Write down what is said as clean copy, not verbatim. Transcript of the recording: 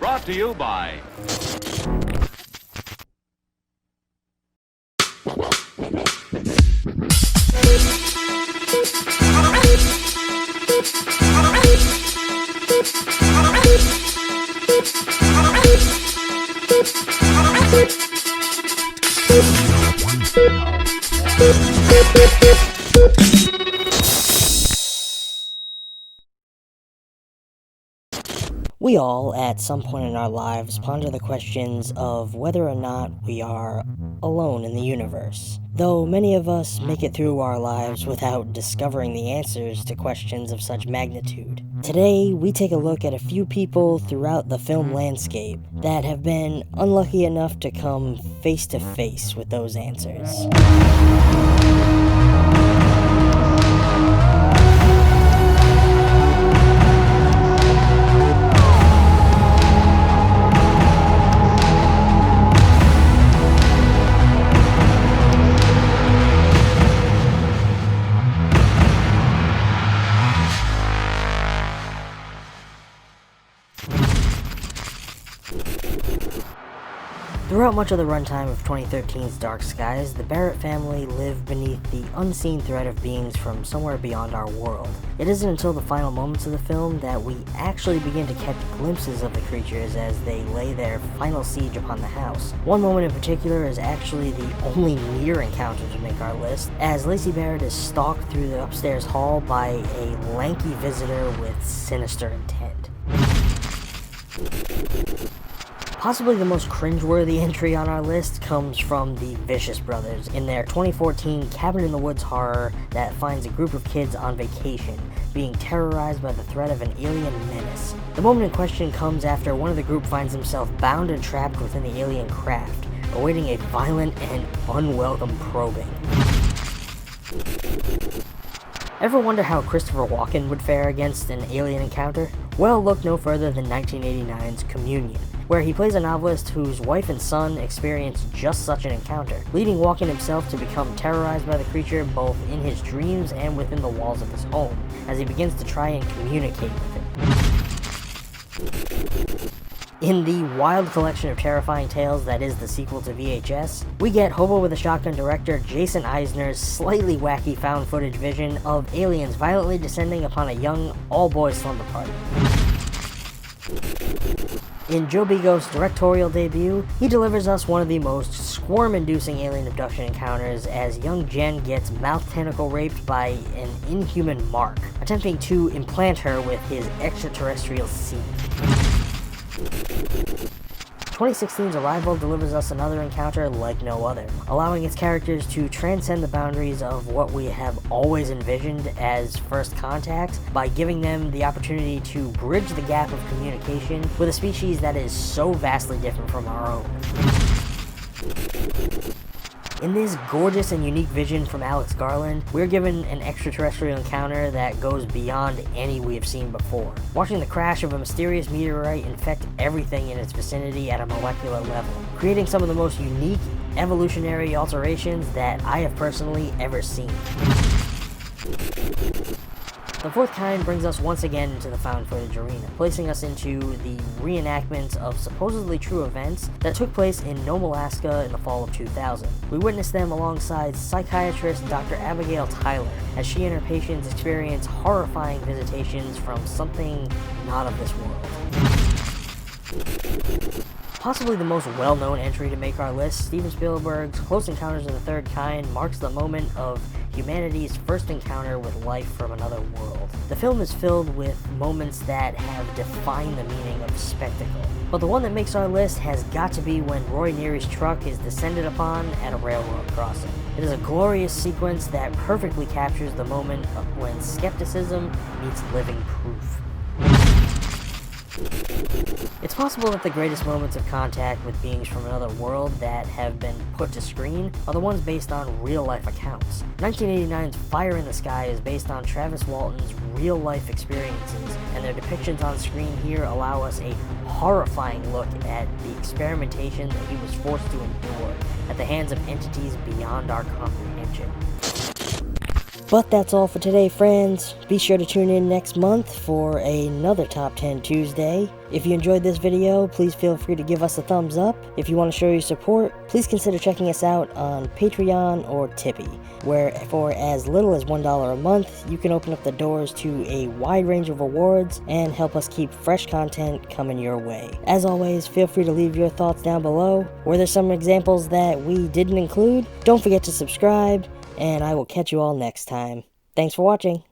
brought to you by... We all, at some point in our lives, ponder the questions of whether or not we are alone in the universe. Though many of us make it through our lives without discovering the answers to questions of such magnitude. Today, we take a look at a few people throughout the film landscape that have been unlucky enough to come face to face with those answers. Throughout much of the runtime of 2013's Dark Skies, the Barrett family live beneath the unseen threat of beings from somewhere beyond our world. It isn't until the final moments of the film that we actually begin to catch glimpses of the creatures as they lay their final siege upon the house. One moment in particular is actually the only near encounter to make our list, as Lacey Barrett is stalked through the upstairs hall by a lanky visitor with sinister intent. Possibly the most cringeworthy entry on our list comes from the Vicious Brothers in their 2014 Cabin in the Woods horror that finds a group of kids on vacation being terrorized by the threat of an alien menace. The moment in question comes after one of the group finds himself bound and trapped within the alien craft, awaiting a violent and unwelcome probing. Ever wonder how Christopher Walken would fare against an alien encounter? Well, look no further than 1989's Communion, where he plays a novelist whose wife and son experience just such an encounter, leading Walken himself to become terrorized by the creature both in his dreams and within the walls of his home, as he begins to try and communicate with it. In the wild collection of terrifying tales that is the sequel to VHS, we get Hobo with a Shotgun director Jason Eisner's slightly wacky found footage vision of aliens violently descending upon a young all-boys slumber party. In Joe Begos' directorial debut, he delivers us one of the most squirm-inducing alien abduction encounters as young Jen gets mouth tentacle raped by an inhuman Mark, attempting to implant her with his extraterrestrial seed. 2016's Arrival delivers us another encounter like no other, allowing its characters to transcend the boundaries of what we have always envisioned as first contact by giving them the opportunity to bridge the gap of communication with a species that is so vastly different from our own. In this gorgeous and unique vision from Alex Garland, we're given an extraterrestrial encounter that goes beyond any we have seen before, watching the crash of a mysterious meteorite infect everything in its vicinity at a molecular level, creating some of the most unique evolutionary alterations that I have personally ever seen. The fourth kind brings us once again into the found footage arena, placing us into the reenactments of supposedly true events that took place in Nome, Alaska in the fall of 2000. We witnessed them alongside psychiatrist Dr. Abigail Tyler, as she and her patients experience horrifying visitations from something not of this world. Possibly the most well-known entry to make our list, Steven Spielberg's Close Encounters of the Third Kind marks the moment of humanity's first encounter with life from another world. The film is filled with moments that have defined the meaning of spectacle, but the one that makes our list has got to be when Roy Neary's truck is descended upon at a railroad crossing. It is a glorious sequence that perfectly captures the moment of when skepticism meets living proof. It's possible that the greatest moments of contact with beings from another world that have been put to screen are the ones based on real-life accounts. 1989's Fire in the Sky is based on Travis Walton's real-life experiences, and their depictions on screen here allow us a horrifying look at the experimentation that he was forced to endure at the hands of entities beyond our comprehension. But that's all for today, friends. Be sure to tune in next month for another Top 10 Tuesday. If you enjoyed this video, please feel free to give us a thumbs up. If you want to show your support, please consider checking us out on Patreon or Tippy, where for as little as $1 a month, you can open up the doors to a wide range of awards and help us keep fresh content coming your way. As always, feel free to leave your thoughts down below. Were there some examples that we didn't include? Don't forget to subscribe, and I will catch you all next time. Thanks for watching.